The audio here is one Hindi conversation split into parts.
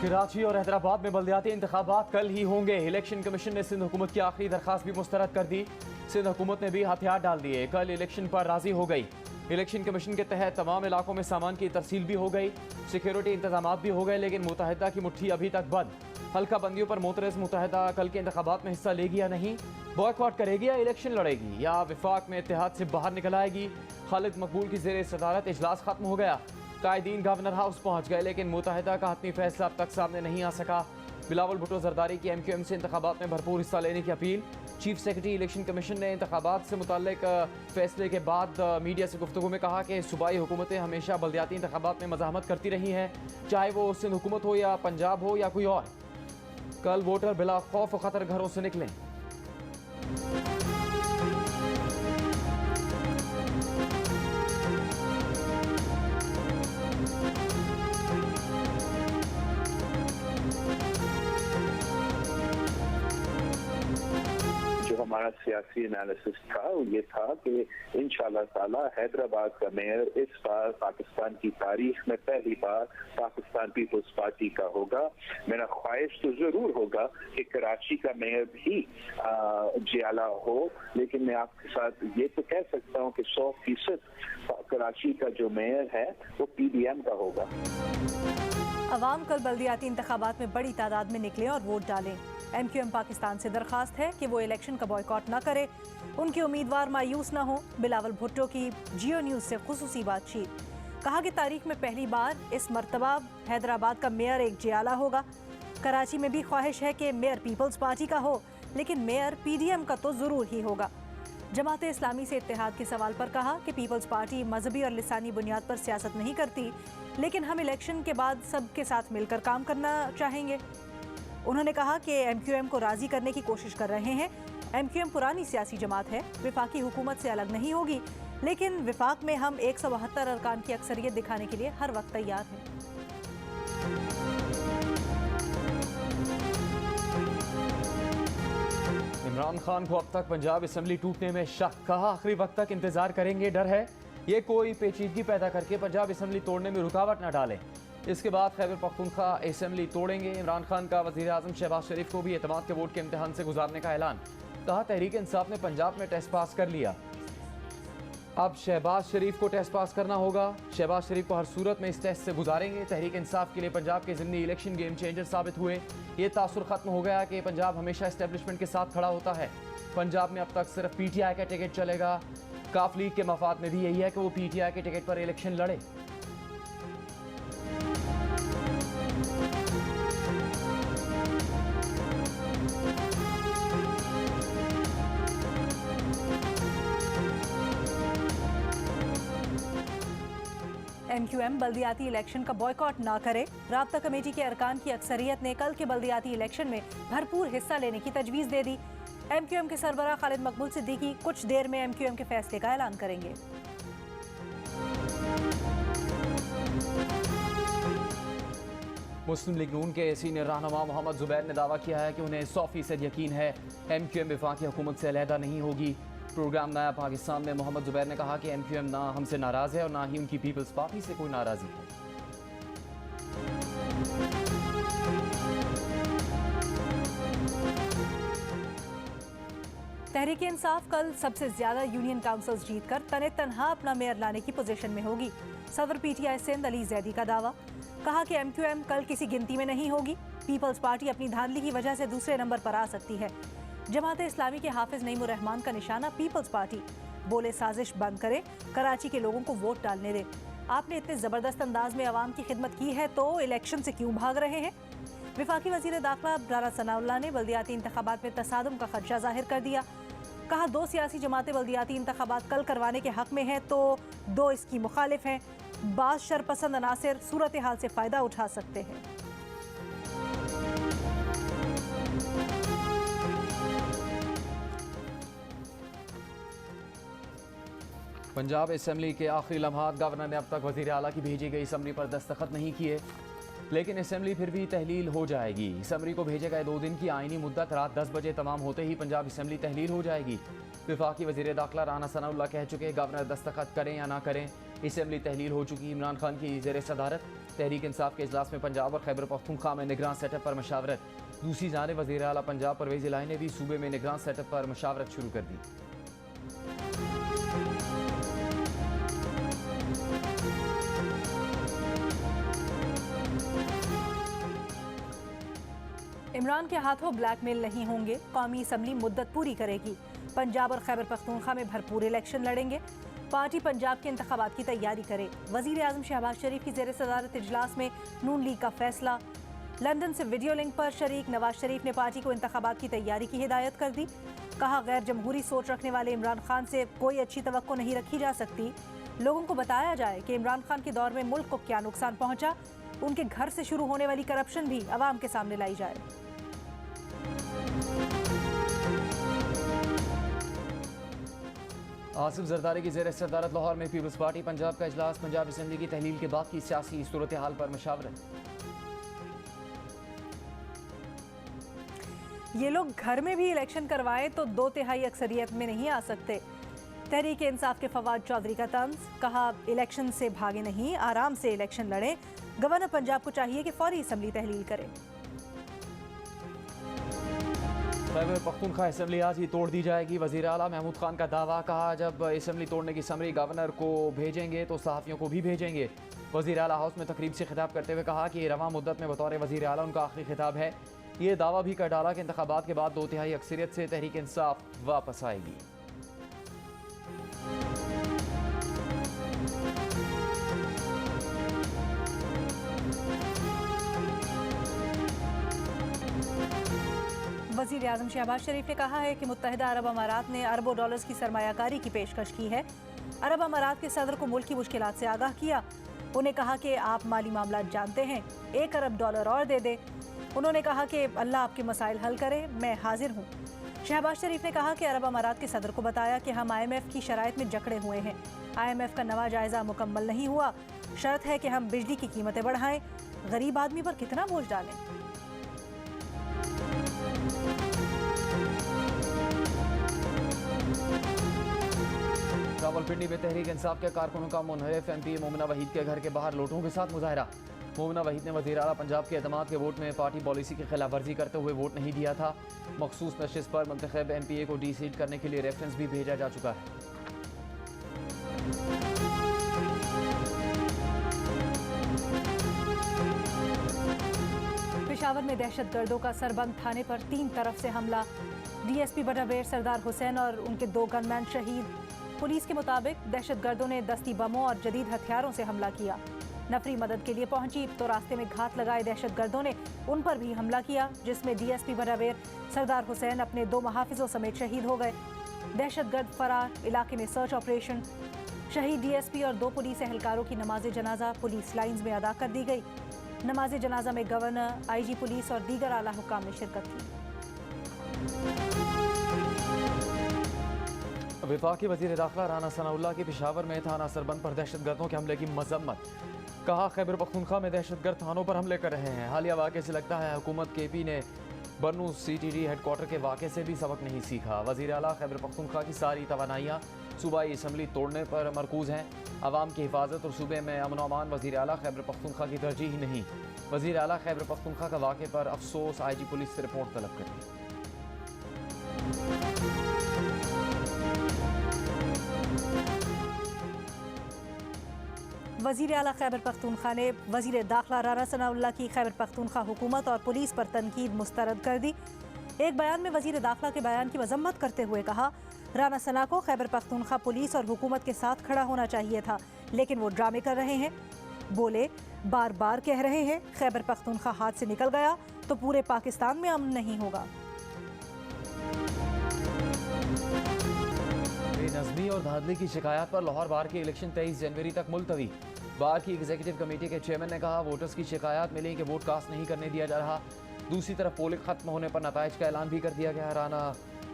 कराची और हैदराबाद में बल्दियाती इंतखाबात कल ही होंगे। इलेक्शन कमीशन ने सिंध हुकूमत की आखिरी दरखास्त भी मुस्तरद कर दी। सिंध हुकूमत ने भी हथियार डाल दिए। कल इलेक्शन पर राजी हो गई। इलेक्शन कमीशन के तहत तमाम इलाकों में सामान की तरसील भी हो गई, सिक्योरिटी इंतजाम भी हो गए, लेकिन मुत्तहिदा की मुट्ठी अभी तक बंद। हल्का बंदियों पर मोतरज़ मुत्तहिदा कल के इंतखाबात में हिस्सा लेगी या नहीं, बॉयकॉट करेगी या इलेक्शन लड़ेगी, या विफाक में इत्तेहाद से बाहर निकल आएगी। खालिद मकबूल की ज़ेर सदारत इजलास खत्म हो गया। कायदीन गवर्नर हाउस पहुंच गए, लेकिन मुत्तहिदा का हतमी फैसला अब तक सामने नहीं आ सका। बिलावल भुट्टो जरदारी की MQM से इंतखाबात में भरपूर हिस्सा लेने की appeal. Chief secretary election commission ने इंतखाबात से मुताल्लिक फैसले के बाद मीडिया से गुफ्तगू में कहा कि सूबाई हुकूमतें हमेशा बल्दियाती इंतखाबात में मज़ाहमत करती रही हैं, चाहे वो सिंध हुकूमत हो या पंजाब हो या कोई और। कल वोटर बिला खौफ व खतर घरों से निकलें। हमारा सियासी एनालिसिस था वो ये था कि इंशाअल्लाह ताला हैदराबाद का मेयर इस बार पाकिस्तान की तारीख में पहली बार पाकिस्तान पीपल्स पार्टी का होगा। मेरा ख्वाहिश तो जरूर होगा कि कराची का मेयर भी जियाला हो, लेकिन मैं आपके साथ ये तो कह सकता हूँ कि 100% कराची का जो मेयर है वो PDM का होगा। अवाम कल बल्दियाती इंतखाबात में बड़ी तादाद में निकले और वोट डालें। MQM पाकिस्तान से दरखास्त है कि वो इलेक्शन का बॉयकॉट न करे, उनके उम्मीदवार मायूस न हो। बिलावल भुट्टो की जियो न्यूज़ से खुसूसी बातचीत। कहा कि तारीख में पहली बार इस मरतबा हैदराबाद का मेयर एक जियाला होगा। कराची में भी ख्वाहिश है कि मेयर पीपल्स पार्टी का हो, लेकिन मेयर PDM का तो ज़रूर ही होगा। जमात इस्लामी से इत्तेहाद के सवाल पर कहा कि पीपल्स पार्टी मजहबी और लिसानी बुनियाद पर सियासत नहीं करती, लेकिन हम इलेक्शन के बाद सबके साथ मिलकर काम करना चाहेंगे। उन्होंने कहा कि MQM को राजी करने की कोशिश कर रहे हैं। MQM पुरानी सियासी जमात है, विफाकी हुकूमत से अलग नहीं होगी, लेकिन विफाक में हम 172 अरकान की अक्सरियत दिखाने के लिए हर वक्त तैयार हैं। इमरान खान को अब तक पंजाब असम्बली टूटने में शक। कहा आखिरी वक्त तक इंतजार करेंगे, डर है ये कोई पेचीदगी पैदा करके पंजाब असम्बली तोड़ने में रुकावट न डालें। इसके बाद खैबर पख्तूनख्वा असम्बली तोड़ेंगे। इमरान खान का वज़ीर आज़म शहबाज शरीफ को भी एतमाद के वोट के इम्तिहान से गुजारने का ऐलान। कहा तहरीक इंसाफ ने पंजाब में टेस्ट पास कर लिया, अब शहबाज शरीफ को टेस्ट पास करना होगा। शहबाज शरीफ को हर सूरत में इस टेस्ट से गुजारेंगे। तहरीक इंसाफ के लिए पंजाब के ज़िमनी इलेक्शन गेम चेंजर साबित हुए। ये तासुर खत्म हो गया कि पंजाब हमेशा एस्टेब्लिशमेंट के साथ खड़ा होता है। पंजाब में अब तक सिर्फ PTI का टिकट चलेगा। काफ लीग के मफाद में भी यही है कि वो PTI के टिकट पर इलेक्शन लड़े। MQM बल्दियाती इलेक्शन का बॉयकॉट ना करे। राब्ता कमेटी के अरकान की अक्सरियत ने कल के बल्दियाती इलेक्शन में भरपूर हिस्सा लेने की तजवीज़ दे दी। MQM के सरबराह खालिद मकबूल सिद्दीकी कुछ देर में MQM के फैसले का ऐलान करेंगे। मुस्लिम लीग नून के सीनियर रहनुमा मोहम्मद जुबैर ने दावा किया है कि उन्हें 100% यकीन है MQM वफाकी हुकूमत से अलहदा नहीं होगी। प्रोग्राम नया पाकिस्तान में मोहम्मद जुबैर ने कहा कि MQM ना हमसे नाराज़ है और ना ही उनकी पीपल्स पार्टी से कोई नाराज़ी है। तहरीक इंसाफ कल सबसे ज्यादा यूनियन काउंसिल्स जीतकर तने तनहा अपना मेयर लाने की पोजीशन में होगी। सदर PTI सिंध अली जैदी का दावा। कहा कि MQM कल किसी गिनती में नहीं होगी। पीपल्स पार्टी अपनी धांधली की वजह से दूसरे नंबर पर आ सकती है। जमात इस्लामी के हाफिज नईमुर रहमान का निशाना पीपल्स पार्टी। बोले साजिश बंद करें, कराची के लोगों को वोट डालने दें। आपने इतने जबरदस्त अंदाज में आवाम की खिदमत की है तो इलेक्शन से क्यों भाग रहे हैं। विफाकी वजीर दाखिला राना सनाउल्लाह ने बल्दियाती इंतखाबात में तसादुम का खदशा जाहिर कर दिया। कहा 2 सियासी जमातें बल्दियाती इंतखाबात कल करवाने के हक में हैं तो 2 इसकी मुखालिफ हैं। बाज़ शरपसंद अनासिर सूरत हाल से फ़ायदा उठा सकते हैं। पंजाब असम्बली के आखिरी लम्हात गवर्नर ने अब तक वज़ीर आला की भेजी गई समरी पर दस्तखत नहीं किए, लेकिन असम्बली फिर भी तहलील हो जाएगी। समरी को भेजे गए 2 दिन की आइनी मुद्दत रात 10 बजे तमाम होते ही पंजाब असम्बली तहलील हो जाएगी। वफाकी वज़ीर दाखिला राना सनाउल्लाह कह चुके गवर्नर दस्तखत करें या ना करें असम्बली तहलील हो चुकी। इमरान खान की ज़ेर सदारत तहरीक इंसाफ के इजलास में पंजाब और खैबर पख्तूनख्वा में निगरान सेटअप पर मशावरत। दूसरी जानिब वज़ीर आला पंजाब परवेज़ इलाही ने भी सूबे में निगरान सेटअप पर मशावरत शुरू कर दी। इमरान के हाथों ब्लैकमेल नहीं होंगे, कौमी असम्बली मुद्दत पूरी करेगी। पंजाब और खैबर पख्तूनख्वा में भरपूर इलेक्शन लड़ेंगे। पार्टी पंजाब के इंतखाबात की तैयारी करे। वज़ीर आज़म शहबाज शरीफ की ज़ेर सदारत इजलास में नून लीग का फैसला। लंदन से वीडियो लिंक पर शरीक नवाज शरीफ ने पार्टी को इंतखाबात की तैयारी की हिदायत कर दी। कहा, गैर जमहूरी सोच रखने वाले इमरान खान से कोई अच्छी तवक्को नहीं रखी जा सकती। लोगों को बताया जाए कि इमरान खान के दौर में मुल्क को क्या नुकसान पहुंचा। उनके घर से शुरू होने वाली करप्शन भी अवाम के सामने लाई जाए। आसिफ जरदारी की ज़ेर सदारत लाहौर में पीपल्स पार्टी पंजाब का इजलास। पंजाब असम्बली की तहलील के बाद की सियासी सूरत हाल पर मशावरत। ये लोग घर में भी इलेक्शन करवाएं तो 2/3 अक्सरियत में नहीं आ सकते। तहरीक इंसाफ के फवाद चौधरी का तंज। कहा, इलेक्शन से भागे नहीं, आराम से इलेक्शन लड़ें। गवर्नर पंजाब को चाहिए कि फौरी असम्बली तहलील करें। खैबर पख्तूनख्वा असम्बली आज ही तोड़ दी जाएगी। वज़ीर आला महमूद खान का दावा। कहा, जब असम्बली तोड़ने की समरी गवर्नर को भेजेंगे तो सहाफ़ियों को भी भेजेंगे। वज़ीर आला हाउस में तकरीब से खिताब करते हुए कहा कि रवां मुद्दत में बतौर वज़ीर आला उनका आखिरी खिताब है। ये दावा भी कर डाला कि इंतखाबात के बाद 2/3 अक्सरियत से तहरीक इंसाफ वापस आएगी। वज़ीर आज़म शहबाज शरीफ ने कहा है कि मुत्तहिदा अरब अमारात ने अरबों डॉलर्स की सरमायाकारी की पेशकश की है। अरब अमारात के सदर को मुल्क की मुश्किलात से आगाह किया। उन्हें कहा कि आप माली मामला जानते हैं, $1 अरब और दे दे। उन्होंने कहा कि अल्लाह आपके मसाइल हल करे, मैं हाजिर हूँ। शहबाज शरीफ ने कहा कि अरब अमारात के सदर को बताया कि हम IMF की शराइत में जकड़े हुए हैं। IMF का नवा जायजा मुकम्मल नहीं हुआ। शर्त है कि हम बिजली की कीमतें बढ़ाएं। गरीब आदमी पर कितना बोझ डालें। रावलपिंडी में तहरीक इंसाफ के कारकुनों का मुनहरिफ MPA मोमिना वहीद के घर के बाहर लोटों के साथ मुजाहरा। मोमिना वहीद ने वज़ीर आला पंजाब के एतमाद के वोट में पार्टी पॉलिसी की खिलाफ वर्जी करते हुए वोट नहीं दिया था। मखसूस नशिस्त पर मुंतखब MPA को डीसीट करने के लिए रेफरेंस भी भेजा जा चुका है। पेशावर में दहशतगर्दों का सरबंद थाने पर 3 तरफ से हमला। DSP बटावेर सरदार हुसैन और उनके 2 गनमैन शहीद। पुलिस के मुताबिक दहशतगर्दों ने दस्ती बमों और जदीद हथियारों से हमला किया। नफरी मदद के लिए पहुंची तो रास्ते में घात लगाए दहशतगर्दों ने उन पर भी हमला किया, जिसमें DSP बटावेर सरदार हुसैन अपने 2 मुहाफिजों समेत शहीद हो गए। दहशतगर्द फरार। इलाके में सर्च ऑपरेशन। शहीद DSP और 2 पुलिस एहलकारों की नमाज जनाजा पुलिस लाइन्स में अदा कर दी गई। नमाज जनाजा में गवर्नर, IG पुलिस और दीगर आला हुक्काम ने शिरकत की। वफाकी वज़ीर दाखिला राना सनाउल्लाह के पेशावर में थाना सरबंद पर दहशतगर्दों के हमले की मजम्मत। कहा, खैबर पख्तूनख्वा में दहशतगर्द थानों पर हमले कर रहे हैं। हालिया वाक़े से लगता है हुकूमत KP ने बन्नू CTD हेडक्वार्टर के वाक़े से भी सबक नहीं सीखा। वज़ीर आला खैबर पख्तूनख्वा की सारी तवानाइयाँ सूबाई असम्बली तोड़ने पर मरकूज़ हैं। आवाम की हिफाजत और सूबे में अमन अमान वज़ीर आला खैबर पख्तूनख्वा की तरजीह नहीं। वज़ीर आला खैबर पख्तूनख्वा का वाक़े पर अफसोस, IG पुलिस से रिपोर्ट तलब करें। वज़ीर आला खैबर पख्तूनख्वा ने वज़ीर दाखिला राना सनाउल्लाह की खैबर पख्तूनख्वा हुकूमत और पुलिस पर तनकीद मुस्तरद कर दी। एक बयान में वज़ीर दाखिला के बयान की मजम्मत करते हुए कहा, राना सना को खैबर पख्तूनख्वा पुलिस और हुकूमत के साथ खड़ा होना चाहिए था, लेकिन वो ड्रामे कर रहे हैं। बोले, बार बार कह रहे हैं खैबर पख्तूनख्वा हाथ से निकल गया तो पूरे पाकिस्तान में अमन नहीं होगा। बेनज़मी और धांधली की शिकायत पर लाहौर बार के इलेक्शन 23 जनवरी तक मुलतवी। बार की एग्जीक्यूटिव कमेटी के चेयरमैन ने कहा, वोटर्स की शिकायत मिली कि वोट कास्ट नहीं करने दिया जा रहा। दूसरी तरफ पोलिंग खत्म होने पर नताइज का ऐलान भी कर दिया गया। राना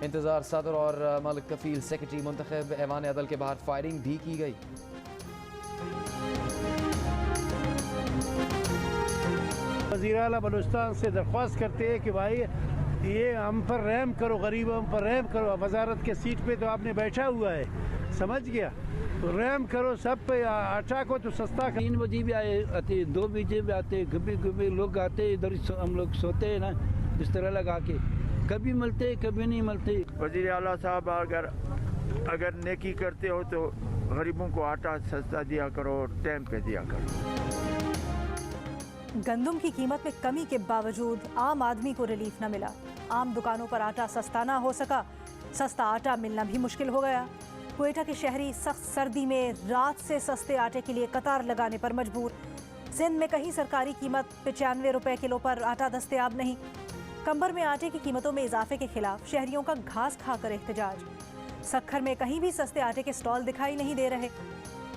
इंतजार सदर और मलिक कफील सेक्रेटरी मुंतखब ऐवान अदल के बाहर फायरिंग भी की गई। वज़ीर आला बलूचिस्तान से दरख्वास्त करते हैं कि भाई ये हम पर रहम करो, गरीबों पर रहम करो। वजारत के सीट पे तो आपने बैठा हुआ है, समझ गया, रहम करो सब पे, आटा को तो सस्ता कर। 3 बजे भी आते 2 बजे भी आते, कभी कभी लोग आते इधर हम लोग सोते हैं ना इस तरह लगा के, कभी मिलते कभी नहीं मिलते। वज़ीर आला साहब अगर नेकी करते हो तो गरीबों को आटा सस्ता दिया करो और टाइम पे दिया करो। गंदम की कीमत में कमी के बावजूद आम आदमी को रिलीफ न मिला। आम दुकानों पर आटा सस्ता ना हो सका, सस्ता आटा मिलना भी मुश्किल हो गया। क्वेटा के शहरी सख्त सर्दी में रात से सस्ते आटे के लिए कतार लगाने पर मजबूर। सिंध में कहीं सरकारी कीमत 95 रुपए किलो पर आटा दस्तयाब नहीं। कंबर में आटे की कीमतों में इजाफे के खिलाफ शहरियों का घास खाकर एहतजाज। सक्खर में कहीं भी सस्ते आटे के स्टॉल दिखाई नहीं दे रहे।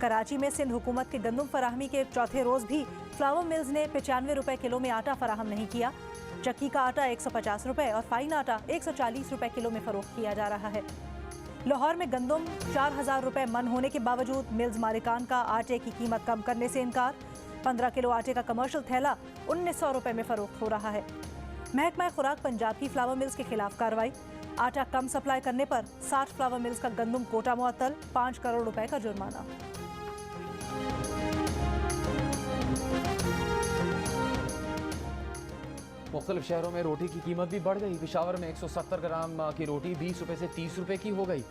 कराची में सिंध हुकूमत के गंदम फराहमी के चौथे रोज भी फ्लावर मिल्स ने 95 रुपए किलो में आटा फराहम नहीं किया। चक्की का आटा 150 रुपए और फाइन आटा 140 रुपए किलो में फरोख्त किया जा रहा है। लाहौर में गंदम 4000 रुपए मन होने के बावजूद मिल्स मालिकान का आटे की कीमत कम करने से इनकार। 15 किलो आटे का कमर्शियल थैला 1900 रुपए में फरोख्त हो रहा है। महकमा खुराक पंजाब की फ्लावर मिल्स के खिलाफ कार्रवाई। आटा कम सप्लाई करने पर 60 फ्लावर मिल्स का गंदम कोटा मुअत्तल, 5 करोड़ रुपए का जुर्माना। मुख्तलिफ शहरों में रोटी की कीमत भी बढ़ गई। पेशावर में 170 ग्राम की रोटी 20 रुपए से 30 रुपए की हो गई।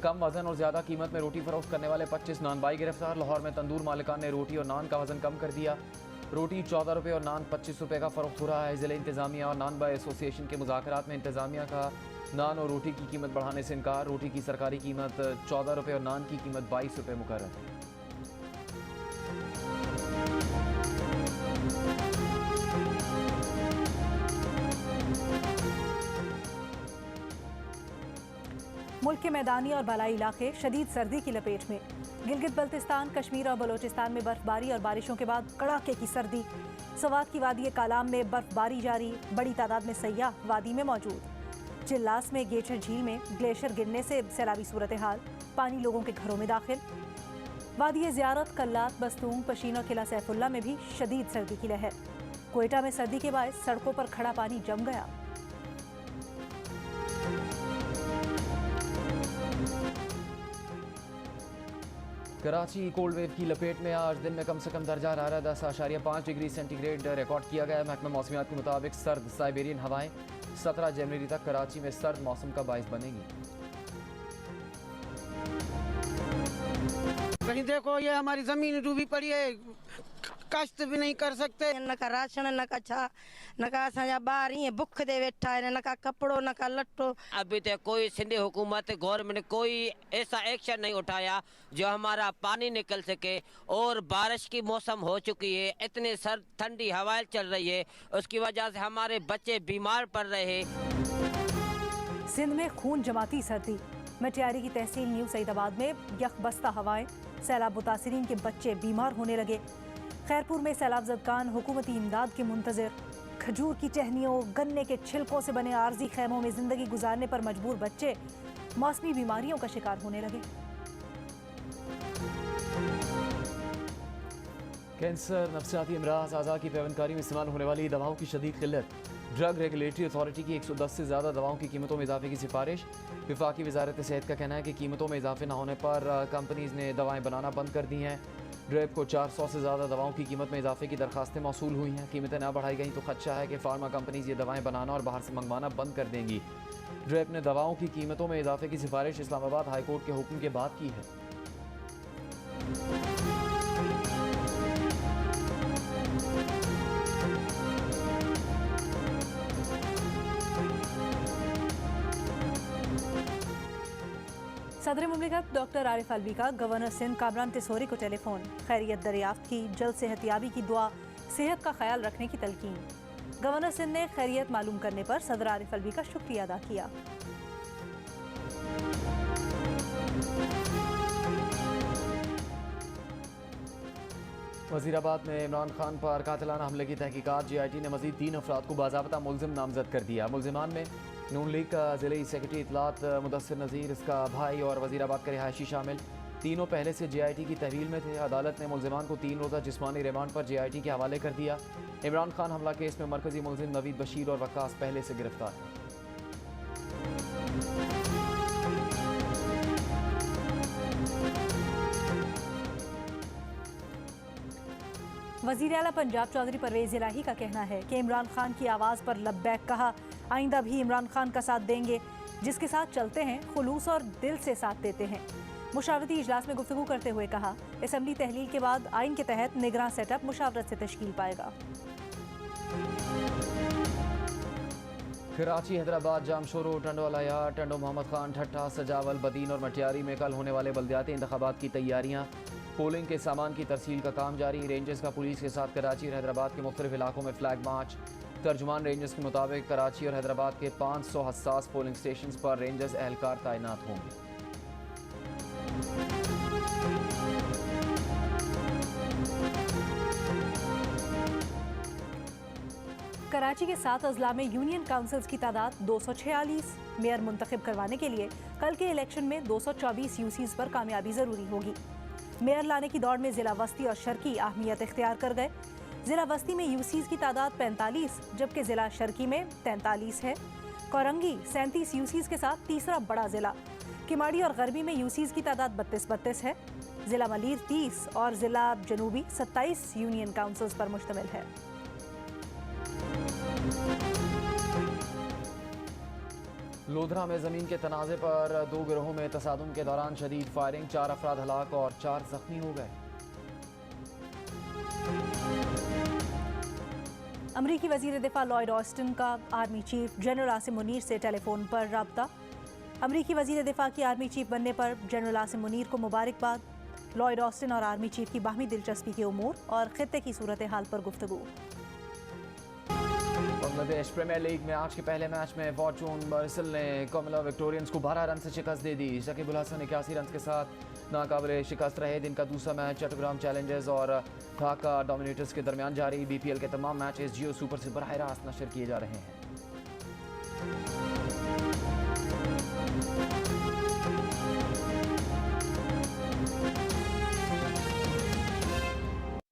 कम वजन और ज़्यादा कीमत में रोटी फरोख्त करने वाले 25 नानबाई गिरफ्तार। लाहौर में तंदूर मालिकान ने रोटी और नान का वजन कम कर दिया। रोटी 14 रुपए और नान 25 रुपए का फ़रोख्त हो रहा है। ज़िले इंतज़ामिया और नान बाई एसोसिएशन के मुज़ाकरात में इंतज़ामिया का नान और रोटी की कीमत बढ़ाने से इनकार। रोटी की सरकारी कीमत 14 रुपए और नान की कीमत 22 रुपए मुकर्रर है। मुल्क के मैदानी और बालाई इलाके शदीद सर्दी की लपेट में। गिलगित बल्तिस्तान, कश्मीर और बलोचिस्तान में बर्फबारी और बारिशों के बाद कड़ाके की सर्दी। सवात की वादी कालाम में बर्फबारी जारी, बड़ी तादाद में सयाह वादी में मौजूद। चिल्लास में गेचर झील में ग्लेशियर गिरने से सैलाबी सूरत हाल, पानी लोगों के घरों में दाखिल। वादी ज़ियारत, कल्लात, बस्तूंग, पशीन और किला सैफुल्ला में भी शदीद सर्दी की लहर। क्वेटा में सर्दी के बायस सड़कों पर खड़ा पानी जम गया। कराची कोल्ड वेव की लपेट में आज दिन में कम से कम दर्जा हरारत 10.5 डिग्री सेंटीग्रेड रिकॉर्ड किया गया। महकमा मौसमियात के मुताबिक सर्द साइबेरियन हवाएं 17 जनवरी तक कराची में सर्द मौसम का बायस बनेगी। कहीं देखो ये हमारी जमीन डूबी पड़ी है, कष्ट भी नहीं कर सकते। न का राशन न का छा न का असांजा ॿार ईअं बुख ते वेठा आहिनि, न का कपिड़ो न का लट्टो। अभी तक कोई सिंधी हुकूमत गवर्नमेंट कोई ऐसा एक्शन नहीं उठाया जो हमारा पानी निकल सके। और बारिश की मौसम हो चुकी है, इतनी सर्द ठंडी हवाएं चल रही है, उसकी वजह से हमारे बच्चे बीमार पड़ रहे हैं। सिंध में खून जमाती सर्दी। मटियारी की तहसील न्यू सईदाबाद में यकबस्ता हवाएं, सैलाब मुतासिरीन के बच्चे बीमार होने लगे। खैरपुर में सैलाब ज़दगान हुकूमती इमदाद के मुंतज़िर। खजूर की टहनियों, गन्ने के छिलकों से बने आर्जी खैमों में ज़िंदगी गुजारने पर मजबूर बच्चे मौसमी बीमारियों का शिकार होने लगे। कैंसर, नफसियाती अमराज, आज़ा की पैवनकारी में इस्तेमाल होने वाली दवाओं की शदीद किल्लत। ड्रग रेगुलेटरी अथॉरिटी की 110 से ज़्यादा दवाओं की कीमतों में इजाफे की सिफारिश। विफाकी वजारत सेहत का कहना है कि कीमतों में इजाफे न होने पर कंपनीज ने दवाएँ बनाना बंद कर दी हैं। ड्रेप को 400 से ज़्यादा दवाओं की कीमत में इजाफे की दरखास्तें मौसूल हुई हैं। कीमतें ना बढ़ाई गई तो खदशा है कि फार्मा कंपनीज ये दवाएं बनाना और बाहर से मंगवाना बंद कर देंगी। ड्रेप ने दवाओं की कीमतों में इजाफे की सिफारिश इस्लामाबाद हाई कोर्ट के हुक्म के बाद की है। सदर मुमलिकत डॉक्टर आरिफ अलवी का गवर्नर सिंध कामरान तिसोरी को टेलीफोन। खैरियत दरियाफ्त की, जल्द सेहतियाबी की दुआ, सेहत का ख्याल रखने की तलकीन। गवर्नर सिंध ने खैरियत मालूम करने पर सदर आरिफ अलवी का शुक्रिया अदा किया। वज़ीराबाद में इमरान खान पर कातिलाना हमले की तहकीकात। JIT ने मज़ीद 3 अफराद को बाज़ाब्ता मुलजिम नामजद कर दिया। मुलजिमान में नून लीग का ज़िले सेक्रेटरी इतलात मुदस्सिर नज़ीर, इसका भाई और वज़ीराबाद का रिहायशी शामिल। तीनों पहले से JIT की तहवील में थे। अदालत ने मुलजिमान को 3 रोज़ा जिस्मानी रिमांड पर JIT के हवाले कर दिया। इमरान खान हमला केस में मरकजी मुलजिम नवीद बशीर और वक्कास पहले से गिरफ्तार हैं। वज़ीर आला पंजाब चौधरी परवेज इलाही का कहना है कि इमरान खान की आवाज़ पर लब्बैक कहा, आइंदा भी इमरान खान का साथ देंगे, जिसके साथ चलते हैं खुलूस और दिल से साथ देते हैं। मुशावरती इजलास में गुफ्तगू करते हुए कहा, असम्बली तहलील के बाद आइन के तहत निगरान सेटअप मुशावरत से तश्कील पाएगा। कराची हैदराबाद जामशोरो टंडोलाया टंडो मोहम्मद खान ठट्टा सजावल बदीन और मटियारी में कल होने वाले बल्दियाती इंतखाबात की तैयारियां, पोलिंग के सामान की तरसील का काम जारी। रेंजर्स का पुलिस के साथ कराची और हैदराबाद के मुख्तलिफ इलाकों में फ्लैग मार्च। तर्जुमान रेंजर्स के मुताबिक कराची और हैदराबाद के 500 हसास पोलिंग स्टेशन पर रेंजर्स एहलकार तैनात होंगे। कराची के 7 अजला में यूनियन काउंसिल्स की तादाद 246। मेयर मुंतखब करवाने के लिए कल के इलेक्शन में 224 यूसीज पर कामयाबी ज़रूरी होगी। मेयर लाने की दौड़ में ज़िला वस्ती और शर्की अहमियत इख्तियार कर गए। ज़िला वस्ती में यूसीज की तादाद 45 जबकि ज़िला शर्की में 43 है। कोरंगी 37 यूसीज के साथ तीसरा बड़ा ज़िला। किमाड़ी और गरबी में यूसीज की तादाद 32 है। ज़िला मलीर 30 और ज़िला जनूबी 27 यूनियन काउंसिल्स पर मुश्तमिल है। लोधरा में ज़मीन के तनाज़े पर 2 गिरोहों में तसादुम के दौरान शदीद फायरिंग, 4 अफराद हलाक और 4 जख्मी हो गए। अमरीकी वज़ीर दिफा लॉयड ऑस्टिन का army chief general Asim Munir से टेलीफोन पर रब्ता। अमरीकी वज़ीर दिफा की आर्मी चीफ बनने पर जनरल आसिम मुनीर को मुबारकबाद। लॉयड ऑस्टिन और आर्मी चीफ की बाहमी दिलचस्पी के उमूर और खित्ते की सूरत हाल पर गुफ्तगू। बांग्लादेश प्रीमियर लीग में आज के पहले मैच में फॉर्चून बरिसल ने कोमिला विक्टोरियंस को 12 रन से शिकस्त दे दी। शकीब उल हसन 81 रन के साथ नाकाबिले शिकस्त रहे। दिन का दूसरा मैच चट्टग्राम चैलेंजर्स और ढाका डोमिनेटर्स के दरमियान जारी। बीपीएल के तमाम मैचेस जियो सुपर से बराह रास्त नशर किए जा रहे हैं।